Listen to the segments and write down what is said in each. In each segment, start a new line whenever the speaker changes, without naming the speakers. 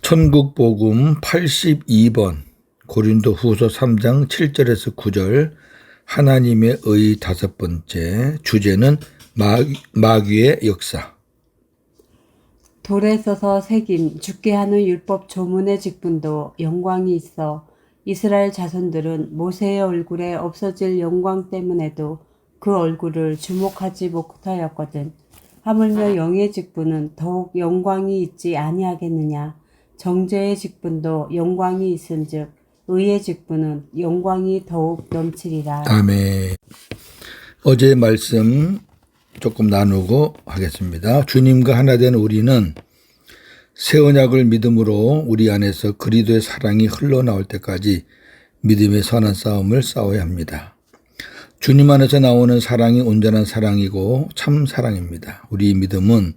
천국복음 82번 고린도후서 3장 7절에서 9절 하나님의 의 다섯 번째 주제는 마귀의 역사.
돌에 써서 새긴 죽게 하는 율법 조문의 직분도 영광이 있어 이스라엘 자손들은 모세의 얼굴에 없어질 영광 때문에도 그 얼굴을 주목하지 못하였거든. 하물며 영의 직분은 더욱 영광이 있지 아니하겠느냐. 정죄의 직분도 영광이 있은즉 의의 직분은 영광이 더욱 넘치리라.
아멘. 어제 말씀 조금 나누고 하겠습니다. 주님과 하나 된 우리는 새 언약을 믿음으로 우리 안에서 그리스도의 사랑이 흘러나올 때까지 믿음의 선한 싸움을 싸워야 합니다. 주님 안에서 나오는 사랑이 온전한 사랑이고 참 사랑입니다. 우리 믿음은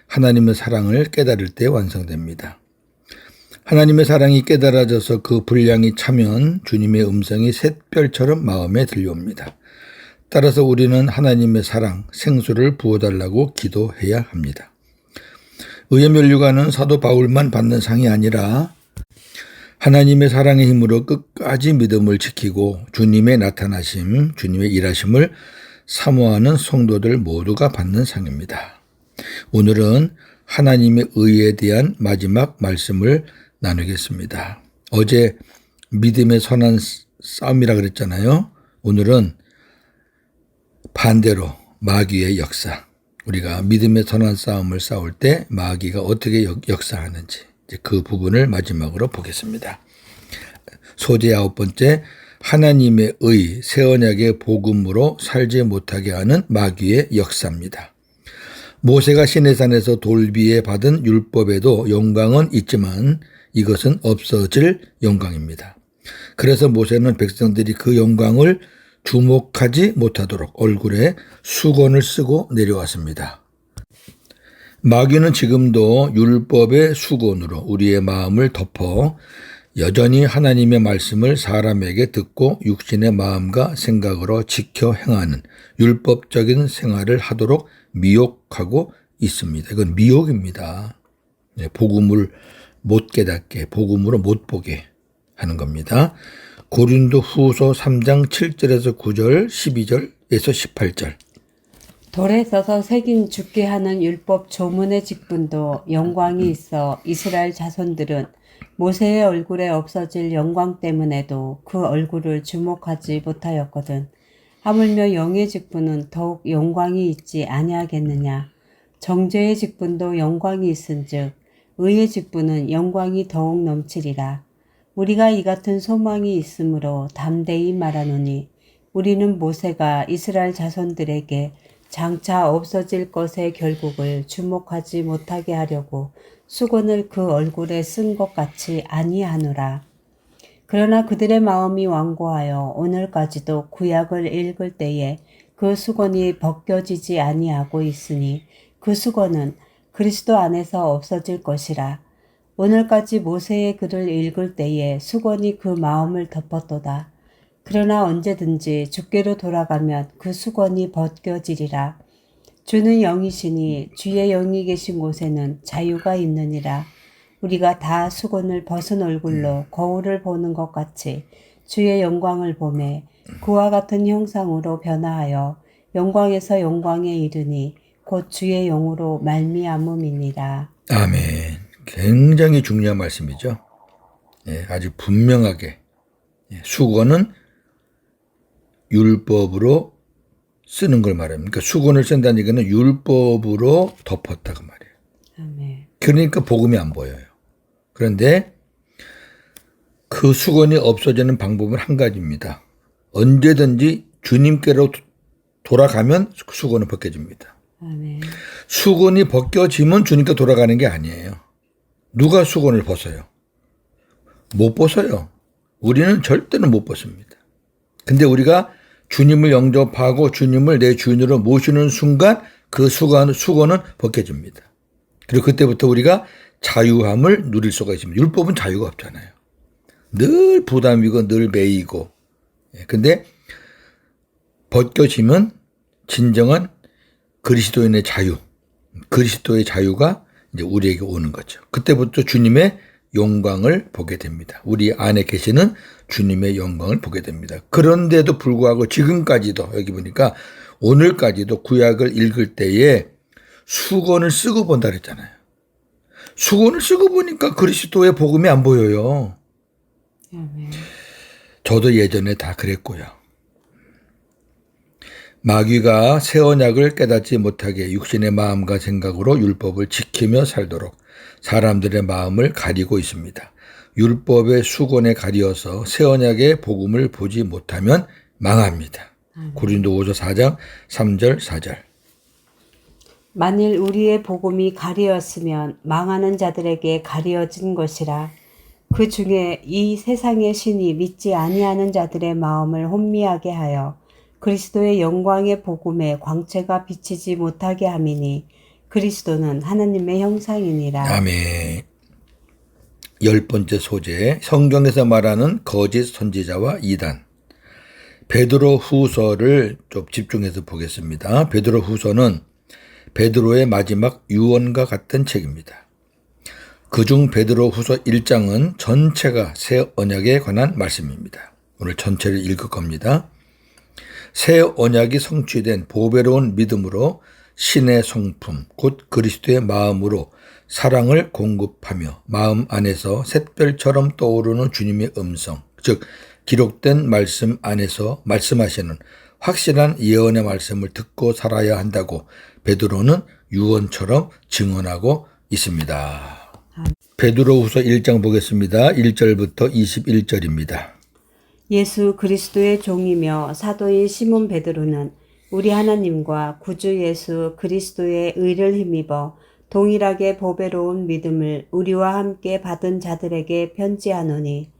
하나님의 사랑을 깨달을 때 완성됩니다. 하나님의 사랑이 깨달아져서 그 분량이 차면 주님의 음성이 샛별처럼 마음에 들려옵니다. 따라서 우리는 하나님의 사랑, 생수를 부어달라고 기도해야 합니다. 의의 면류관은 사도 바울만 받는 상이 아니라 하나님의 사랑의 힘으로 끝까지 믿음을 지키고 주님의 나타나심, 주님의 일하심을 사모하는 성도들 모두가 받는 상입니다. 오늘은 하나님의 의에 대한 마지막 말씀을 나누겠습니다. 어제 믿음의 선한 싸움이라 그랬잖아요. 오늘은 반대로 마귀의 역사. 우리가 믿음의 선한 싸움을 싸울 때 마귀가 어떻게 역사하는지 그 부분을 마지막으로 보겠습니다. 소재 9번째, 하나님의 의, 새 언약의 복음으로 살지 못하게 하는 마귀의 역사입니다. 모세가 시내산에서 돌비에 받은 율법에도 영광은 있지만 이것은 없어질 영광입니다. 그래서 모세는 백성들이 그 영광을 주목하지 못하도록 얼굴에 수건을 쓰고 내려왔습니다. 마귀는 지금도 율법의 수건으로 우리의 마음을 덮어 여전히 하나님의 말씀을 사람에게 듣고 육신의 마음과 생각으로 지켜 행하는 율법적인 생활을 하도록 미혹하고 있습니다. 이건 미혹입니다. 복음을 못 깨닫게, 복음으로 못 보게 하는 겁니다. 고린도후서 3장 7절에서 9절, 12절에서 18절.
돌에 써서 새긴 죽게 하는 율법 조문의 직분도 영광이 있어 이스라엘 자손들은 모세의 얼굴에 없어질 영광 때문에도 그 얼굴을 주목하지 못하였거든. 하물며 영의 직분은 더욱 영광이 있지 아니하겠느냐. 정죄의 직분도 영광이 있은즉 의의 직분은 영광이 더욱 넘치리라. 우리가 이 같은 소망이 있으므로 담대히 말하노니 우리는 모세가 이스라엘 자손들에게 장차 없어질 것의 결국을 주목하지 못하게 하려고 수건을 그 얼굴에 쓴 것 같이 아니하노라. 그러나 그들의 마음이 완고하여 오늘까지도 구약을 읽을 때에 그 수건이 벗겨지지 아니하고 있으니 그 수건은 그리스도 안에서 없어질 것이라. 오늘까지 모세의 글을 읽을 때에 수건이 그 마음을 덮었도다. 그러나 언제든지 주께로 돌아가면 그 수건이 벗겨지리라. 주는 영이시니 주의 영이 계신 곳에는 자유가 있느니라. 우리가 다 수건을 벗은 얼굴로 거울을 보는 것 같이 주의 영광을 보매 그와 같은 형상으로 변화하여 영광에서 영광에 이르니 곧 주의 영으로 말미암음이니라.
아멘. 굉장히 중요한 말씀이죠. 아주 분명하게 수건은 율법으로 쓰는 걸 말합니다. 그러니까 수건을 쓴다는 얘기는 율법으로 덮었다고 말이에요.
아멘.
그러니까 복음이 안 보여요. 그런데 그 수건이 없어지는 방법은 한 가지입니다. 언제든지 주님께로 돌아가면 수건은 벗겨집니다.
아멘.
수건이 벗겨지면 주님께 돌아가는 게 아니에요. 누가 수건을 벗어요? 못 벗어요. 우리는 절대로 못 벗습니다. 근데 우리가 주님을 영접하고 주님을 내 주인으로 모시는 순간 그 수건은 벗겨집니다. 그리고 그때부터 우리가 자유함을 누릴 수가 있습니다. 율법은 자유가 없잖아요. 늘 부담이고 늘 매이고. 근데 벗겨지면 진정한 그리스도인의 자유, 그리스도의 자유가 이제 우리에게 오는 거죠. 그때부터 주님의 영광을 보게 됩니다. 우리 안에 계시는 주님의 영광을 보게 됩니다. 그런데도 불구하고 지금까지도 여기 보니까 오늘까지도 구약을 읽을 때에 수건을 쓰고 본다 그랬잖아요. 수건을 쓰고 보니까 그리스도의 복음이 안 보여요. 저도 예전에 다 그랬고요. 마귀가 새 언약을 깨닫지 못하게 육신의 마음과 생각으로 율법을 지키며 살도록 사람들의 마음을 가리고 있습니다. 율법의 수건에 가리어서 새 언약의 복음을 보지 못하면 망합니다. 고린도후서 4장 3절 4절.
만일 우리의 복음이 가리었으면 망하는 자들에게 가리어진 것이라. 그 중에 이 세상의 신이 믿지 아니하는 자들의 마음을 혼미하게 하여 그리스도의 영광의 복음에 광채가 비치지 못하게 함이니 그리스도는 하나님의 형상이니라.
아멘. 10번째 소재, 성경에서 말하는 거짓 선지자와 이단. 베드로 후서를 좀 집중해서 보겠습니다. 베드로 후서는 베드로의 마지막 유언과 같은 책입니다. 그중 베드로 후서 1장은 전체가 새 언약에 관한 말씀입니다. 오늘 전체를 읽을 겁니다. 새 언약이 성취된 보배로운 믿음으로 신의 성품, 곧 그리스도의 마음으로 사랑을 공급하며 마음 안에서 샛별처럼 떠오르는 주님의 음성, 즉 기록된 말씀 안에서 말씀하시는 확실한 예언의 말씀을 듣고 살아야 한다고 베드로는 유언처럼 증언하고 있습니다. 베드로후서 1장 보겠습니다. 1절부터 21절입니다.
예수 그리스도의 종이며 사도인 시몬 베드로는 우리 하나님과 구주 예수 그리스도의 의를 힘입어 동일하게 보배로운 믿음을 우리와 함께 받은 자들에게 편지하노니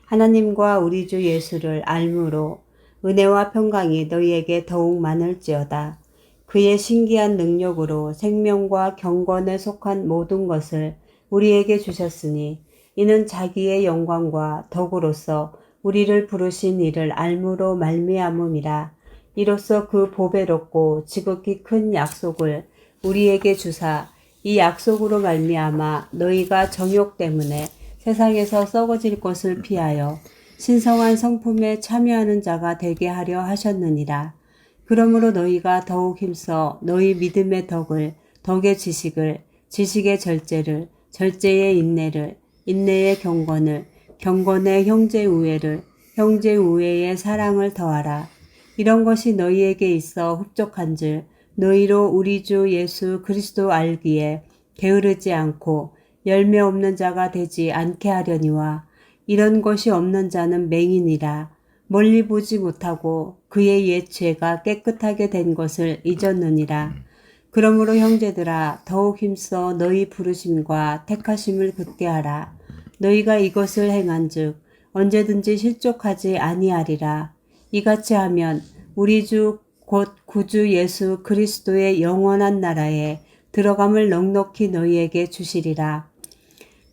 하나님과 우리 주 예수를 알므로 은혜와 평강이 너희에게 더욱 많을지어다. 그의 신기한 능력으로 생명과 경건에 속한 모든 것을 우리에게 주셨으니 이는 자기의 영광과 덕으로서 우리를 부르신 이를 알므로 말미암음이라. 이로써 그 보배롭고 지극히 큰 약속을 우리에게 주사 이 약속으로 말미암아 너희가 정욕 때문에 세상에서 썩어질 것을 피하여 신성한 성품에 참여하는 자가 되게 하려 하셨느니라. 그러므로 너희가 더욱 힘써 너희 믿음의 덕을, 덕의 지식을, 지식의 절제를, 절제의 인내를, 인내의 경건을, 경건의 형제 우애를, 형제 우애의 사랑을 더하라. 이런 것이 너희에게 있어 흡족한즉 너희로 우리 주 예수 그리스도 알기에 게으르지 않고 열매 없는 자가 되지 않게 하려니와 이런 것이 없는 자는 맹인이라. 멀리 보지 못하고 그의 옛 죄가 깨끗하게 된 것을 잊었느니라. 그러므로 형제들아 더욱 힘써 너희 부르심과 택하심을 굳게 하라. 너희가 이것을 행한즉 언제든지 실족하지 아니하리라. 이같이 하면 우리 주 곧 구주 예수 그리스도의 영원한 나라에 들어감을 넉넉히 너희에게 주시리라.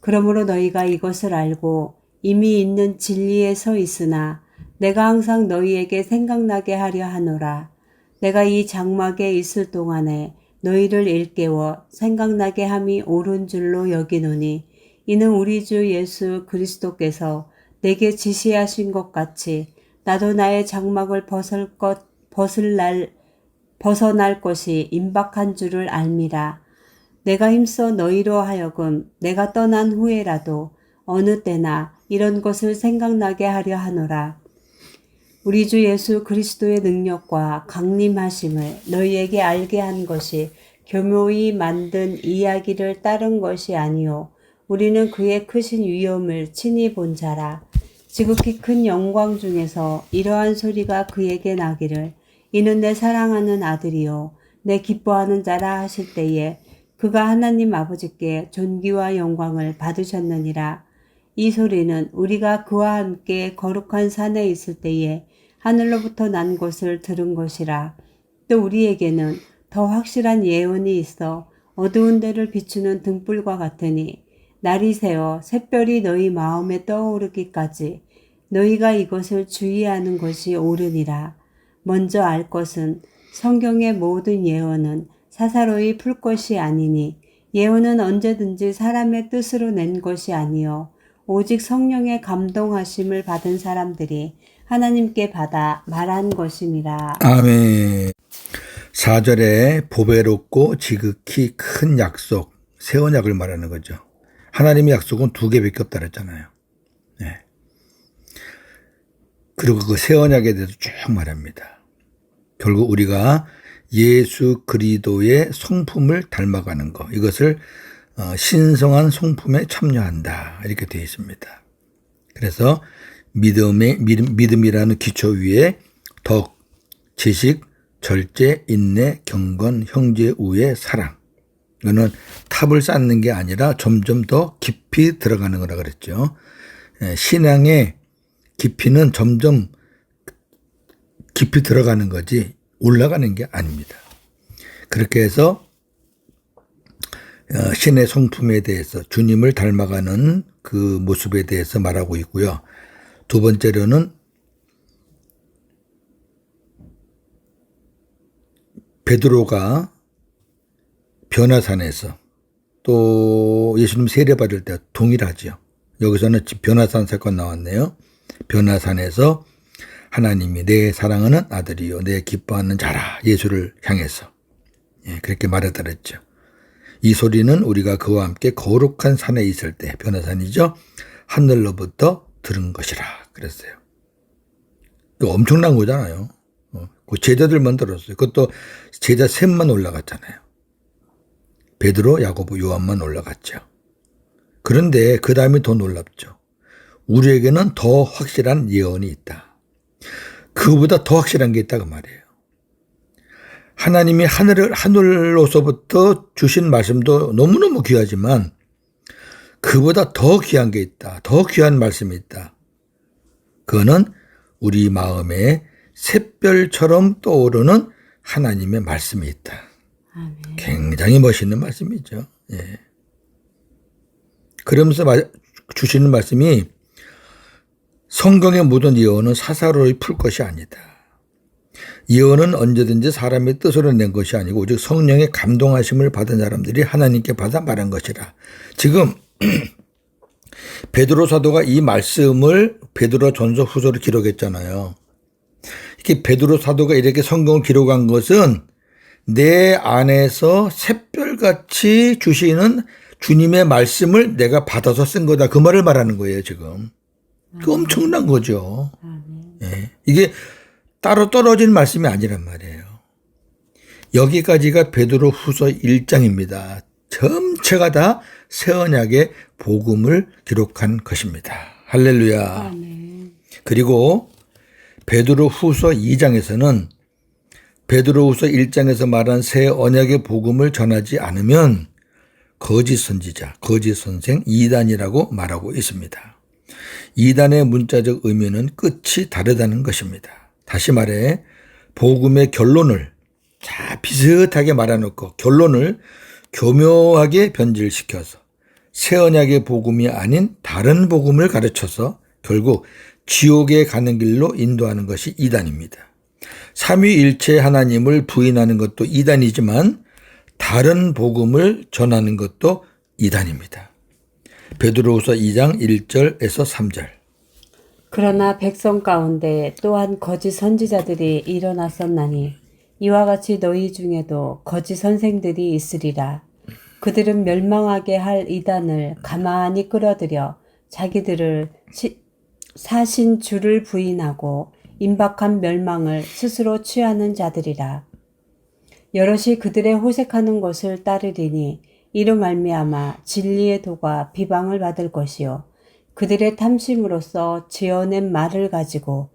그러므로 너희가 이것을 알고 이미 있는 진리에 서 있으나 내가 항상 너희에게 생각나게 하려 하노라. 내가 이 장막에 있을 동안에 너희를 일깨워 생각나게 함이 옳은 줄로 여기노니 이는 우리 주 예수 그리스도께서 내게 지시하신 것 같이 나도 나의 장막을 벗어날 것이 임박한 줄을 알미라. 내가 힘써 너희로 하여금 내가 떠난 후에라도 어느 때나 이런 것을 생각나게 하려 하노라. 우리 주 예수 그리스도의 능력과 강림하심을 너희에게 알게 한 것이 교묘히 만든 이야기를 따른 것이 아니요 우리는 그의 크신 위엄을 친히 본 자라. 지극히 큰 영광 중에서 이러한 소리가 그에게 나기를 이는 내 사랑하는 아들이요 내 기뻐하는 자라 하실 때에 그가 하나님 아버지께 존귀와 영광을 받으셨느니라. 이 소리는 우리가 그와 함께 거룩한 산에 있을 때에 하늘로부터 난 것을 들은 것이라. 또 우리에게는 더 확실한 예언이 있어 어두운 데를 비추는 등불과 같으니 날이 새어 샛별이 너희 마음에 떠오르기까지 너희가 이것을 주의하는 것이 옳으니라. 먼저 알 것은 성경의 모든 예언은 사사로이 풀 것이 아니니 예언은 언제든지 사람의 뜻으로 낸 것이 아니요 오직 성령의 감동하심을 받은 사람들이 하나님께 받아 말한 것임이라.
아멘. 4절에 보배롭고 지극히 큰 약속, 새 언약을 말하는 거죠. 하나님의 약속은 2개밖에 없다 그랬잖아요. 네. 그리고 그 새 언약에 대해서 쭉 말합니다. 결국 우리가 예수 그리스도의 성품을 닮아가는 것, 이것을 신성한 성품에 참여한다 이렇게 되어 있습니다. 그래서 믿음이라는 기초 위에 덕, 지식, 절제, 인내, 경건, 형제 우애, 사랑. 이거는 탑을 쌓는 게 아니라 점점 더 깊이 들어가는 거라 그랬죠. 신앙의 깊이는 점점 깊이 들어가는 거지 올라가는 게 아닙니다. 그렇게 해서 신의 성품에 대해서 주님을 닮아가는 그 모습에 대해서 말하고 있고요. 2번째로는 베드로가 변화산에서 또 예수님 세례받을 때 동일하죠. 여기서는 변화산 사건 나왔네요. 변화산에서 하나님이 내 사랑하는 아들이요 내 기뻐하는 자라 예수를 향해서 그렇게 말하더랬죠. 이 소리는 우리가 그와 함께 거룩한 산에 있을 때 변화산이죠. 하늘로부터 들은 것이라 그랬어요. 엄청난 거잖아요. 그 제자들만 들었어요. 그것도 제자 셋만 올라갔잖아요. 베드로, 야고보, 요한만 올라갔죠. 그런데 그 다음이 더 놀랍죠. 우리에게는 더 확실한 예언이 있다. 그보다 더 확실한 게 있다고 말이에요. 하나님이 하늘로서부터 주신 말씀도 너무너무 귀하지만 그보다 더 귀한 게 있다. 더 귀한 말씀이 있다. 그거는 우리 마음에 샛별처럼 떠오르는 하나님의 말씀이 있다.
아멘.
굉장히 멋있는 말씀이죠. 예. 그러면서 주시는 말씀이 성경의 모든 예언은 사사로이 풀 것이 아니다. 예언은 언제든지 사람의 뜻으로 낸 것이 아니고 오직 성령의 감동하심을 받은 사람들이 하나님께 받아 말한 것이라. 지금 베드로 사도가 이 말씀을 베드로 전서 후서로 기록했잖아요. 이렇게 베드로 사도가 이렇게 성경을 기록한 것은 내 안에서 샛별같이 주시는 주님의 말씀을 내가 받아서 쓴 거다. 그 말을 말하는 거예요, 지금. 그 엄청난 거죠. 예. 이게 따로 떨어진 말씀이 아니란 말이에요. 여기까지가 베드로 후서 1장입니다. 전체가 다 새 언약의 복음을 기록한 것입니다. 할렐루야.
아멘.
그리고 베드로 후서 2장에서는 베드로 후서 1장에서 말한 새 언약의 복음을 전하지 않으면 거짓 선지자, 거짓 선생, 이단이라고 말하고 있습니다. 이단의 문자적 의미는 끝이 다르다는 것입니다. 다시 말해 복음의 결론을 비슷하게 말해놓고 결론을 교묘하게 변질시켜서 새 언약의 복음이 아닌 다른 복음을 가르쳐서 결국 지옥에 가는 길로 인도하는 것이 이단입니다. 삼위일체 하나님을 부인하는 것도 이단이지만 다른 복음을 전하는 것도 이단입니다. 베드로후서 2장 1절에서 3절.
그러나 백성 가운데 또한 거짓 선지자들이 일어났었나니 이와 같이 너희 중에도 거짓 선생들이 있으리라. 그들은 멸망하게 할 이단을 가만히 끌어들여 자기들을 사신 주를 부인하고 임박한 멸망을 스스로 취하는 자들이라. 여럿이 그들의 호색하는 것을 따르리니 이로 말미암아 진리의 도가 비방을 받을 것이요 그들의 탐심으로써 지어낸 말을 가지고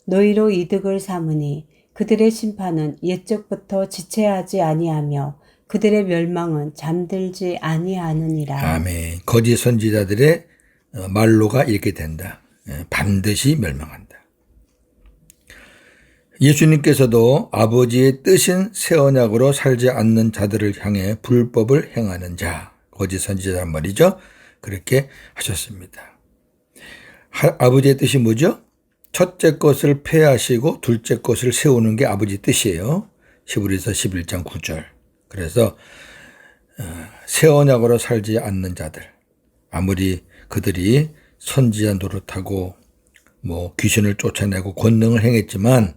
너희로 이득을 삼으니 그들의 심판은 옛적부터 지체하지 아니하며 그들의 멸망은 잠들지 아니하느니라.
아멘. 거짓 선지자들의 말로가 이렇게 된다. 반드시 멸망한다. 예수님께서도 아버지의 뜻인 새 언약으로 살지 않는 자들을 향해 불법을 행하는 자, 거짓 선지자란 말이죠. 그렇게 하셨습니다. 아버지의 뜻이 뭐죠? 첫째 것을 폐하시고 둘째 것을 세우는 게 아버지 뜻이에요. 히브리서 11장 9절. 그래서 새 언약으로 살지 않는 자들, 아무리 그들이 선지자 노릇하고 뭐 귀신을 쫓아내고 권능을 행했지만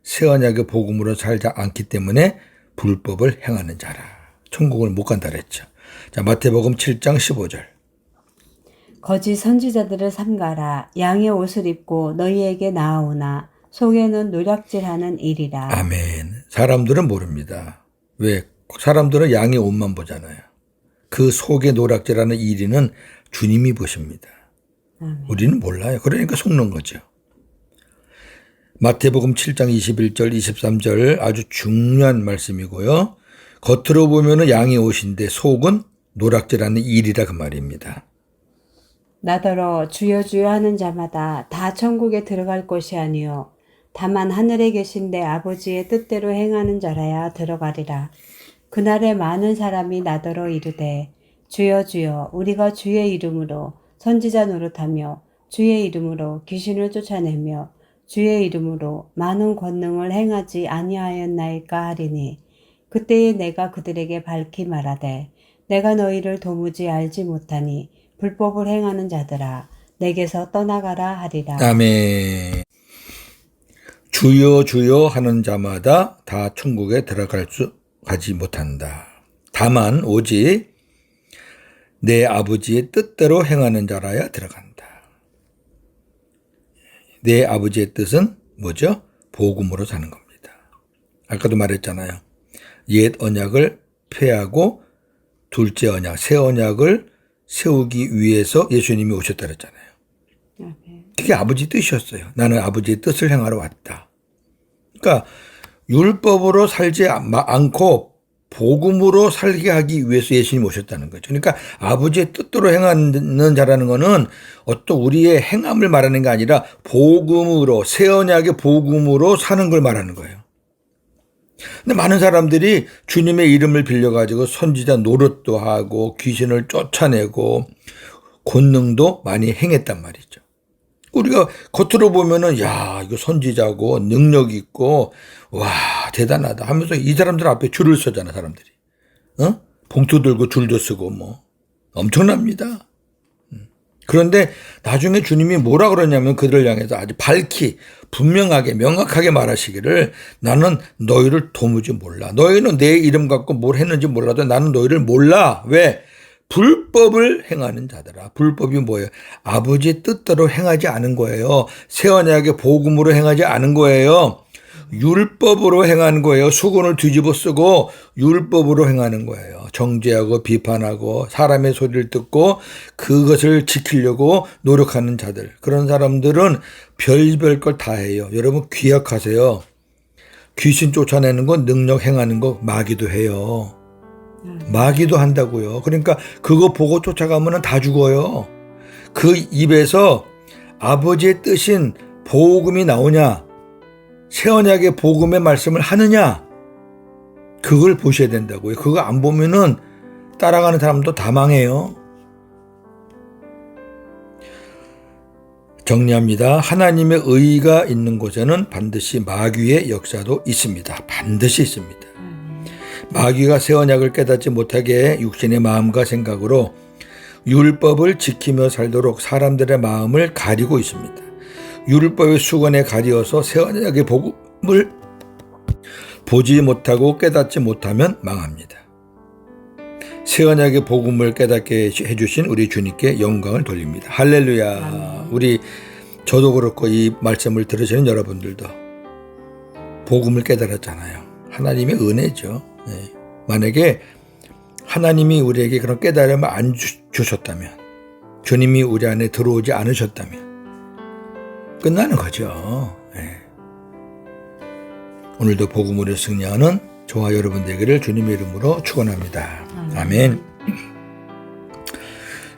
새 언약의 복음으로 살지 않기 때문에 불법을 행하는 자라. 천국을 못 간다 그랬죠. 자, 마태복음 7장 15절.
거짓 선지자들을 삼가라. 양의 옷을 입고 너희에게 나아오나 속에는 노략질하는 일이라.
아멘. 사람들은 모릅니다. 왜? 사람들은 양의 옷만 보잖아요. 그 속에 노략질하는 일이는 주님이 보십니다.
아멘.
우리는 몰라요. 그러니까 속는 거죠. 마태복음 7장 21절, 23절 아주 중요한 말씀이고요. 겉으로 보면 양의 옷인데 속은 노략질하는 일이라 그 말입니다.
나더러 주여 주여 하는 자마다 다 천국에 들어갈 것이 아니요 다만 하늘에 계신 내 아버지의 뜻대로 행하는 자라야 들어가리라. 그날에 많은 사람이 나더러 이르되 주여 주여 우리가 주의 이름으로 선지자 노릇하며 주의 이름으로 귀신을 쫓아내며 주의 이름으로 많은 권능을 행하지 아니하였나이까 하리니 그때에 내가 그들에게 밝히 말하되 내가 너희를 도무지 알지 못하니 불법을 행하는 자들아 내게서 떠나가라 하리라.
아멘. 주여 주여 하는 자마다 다 천국에 가지 못한다. 다만 오직 내 아버지의 뜻대로 행하는 자라야 들어간다. 내 아버지의 뜻은 뭐죠? 복음으로 사는 겁니다. 아까도 말했잖아요. 옛 언약을 폐하고 둘째 언약, 새 언약을 세우기 위해서 예수님이 오셨다 그랬잖아요. 그게 아버지 뜻이었어요. 나는 아버지의 뜻을 행하러 왔다. 그러니까 율법으로 살지 않고 복음으로 살게 하기 위해서 예수님이 오셨다는 거죠. 그러니까 아버지의 뜻대로 행하는 자라는 거는 어떤 우리의 행함을 말하는 게 아니라 복음으로, 새 언약의 복음으로 사는 걸 말하는 거예요. 근데 많은 사람들이 주님의 이름을 빌려가지고 선지자 노릇도 하고 귀신을 쫓아내고 권능도 많이 행했단 말이죠. 우리가 겉으로 보면은 야 이거 선지자고 능력 있고 와 대단하다 하면서 이 사람들 앞에 줄을 서잖아 사람들이. 봉투 들고 줄도 서고 뭐 엄청납니다. 그런데 나중에 주님이 뭐라 그러냐면 그들을 향해서 아주 밝히 분명하게 명확하게 말하시기를 나는 너희를 도무지 몰라. 너희는 내 이름 갖고 뭘 했는지 몰라도 나는 너희를 몰라. 왜? 불법을 행하는 자들아. 불법이 뭐예요? 아버지의 뜻대로 행하지 않은 거예요. 새 언약의 복음으로 행하지 않은 거예요. 율법으로 행하는 거예요. 수건을 뒤집어 쓰고 율법으로 행하는 거예요. 정죄하고 비판하고 사람의 소리를 듣고 그것을 지키려고 노력하는 자들. 그런 사람들은 별별 걸 다 해요. 여러분 기억하세요. 귀신 쫓아내는 거 능력 행하는 거 마귀도 해요. 마귀도 한다고요. 그러니까 그거 보고 쫓아가면 다 죽어요. 그 입에서 아버지의 뜻인 복음이 나오냐 새 언약의 복음의 말씀을 하느냐 그걸 보셔야 된다고요. 그거 안 보면은 따라가는 사람도 다 망해요. 정리합니다. 하나님의 의가 있는 곳에는 반드시 마귀의 역사도 있습니다. 반드시 있습니다. 마귀가 새 언약을 깨닫지 못하게 육신의 마음과 생각으로 율법을 지키며 살도록 사람들의 마음을 가리고 있습니다. 율법의 수건에 가리어서 새 언약의 복음을 보지 못하고 깨닫지 못하면 망합니다. 새 언약의 복음을 깨닫게 해주신 우리 주님께 영광을 돌립니다. 할렐루야. 저도 그렇고 이 말씀을 들으시는 여러분들도 복음을 깨달았잖아요. 하나님의 은혜죠. 네. 만약에 하나님이 우리에게 그런 깨달음을 안 주셨다면 주님이 우리 안에 들어오지 않으셨다면 끝나는 거죠. 네. 오늘도 복음으로 승리하는 저와 여러분 되기를 주님의 이름으로 축원합니다. 아멘.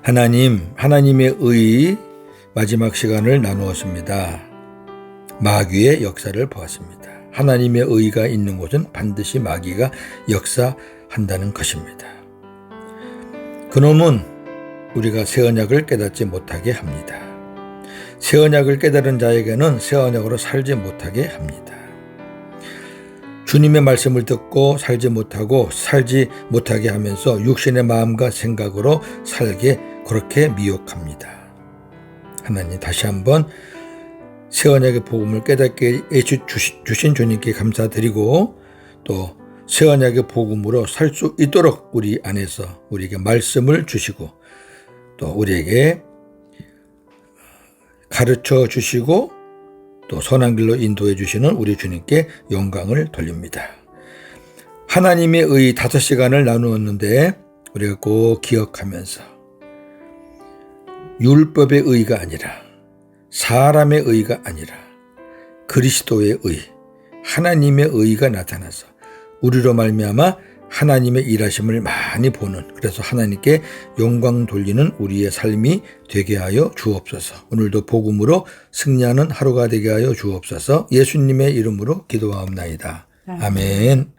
하나님의 의 마지막 시간을 나누었습니다. 마귀의 역사를 보았습니다. 하나님의 의가 있는 곳은 반드시 마귀가 역사한다는 것입니다. 그놈은 우리가 새 언약을 깨닫지 못하게 합니다. 새 언약을 깨달은 자에게는 새 언약으로 살지 못하게 합니다. 주님의 말씀을 듣고 살지 못하게 하면서 육신의 마음과 생각으로 살게 그렇게 미혹합니다. 하나님 다시 한번 새 언약의 복음을 깨닫게 주신 주님께 감사드리고 또 새 언약의 복음으로 살 수 있도록 우리 안에서 우리에게 말씀을 주시고 또 우리에게 가르쳐 주시고 또 선한 길로 인도해 주시는 우리 주님께 영광을 돌립니다. 하나님의 의 5시간을 나누었는데 우리가 꼭 기억하면서 율법의 의가 아니라 사람의 의가 아니라 그리스도의 의, 하나님의 의가 나타나서 우리로 말미암아 하나님의 일하심을 많이 보는 그래서 하나님께 영광 돌리는 우리의 삶이 되게 하여 주옵소서. 오늘도 복음으로 승리하는 하루가 되게 하여 주옵소서. 예수님의 이름으로 기도하옵나이다. 아멘.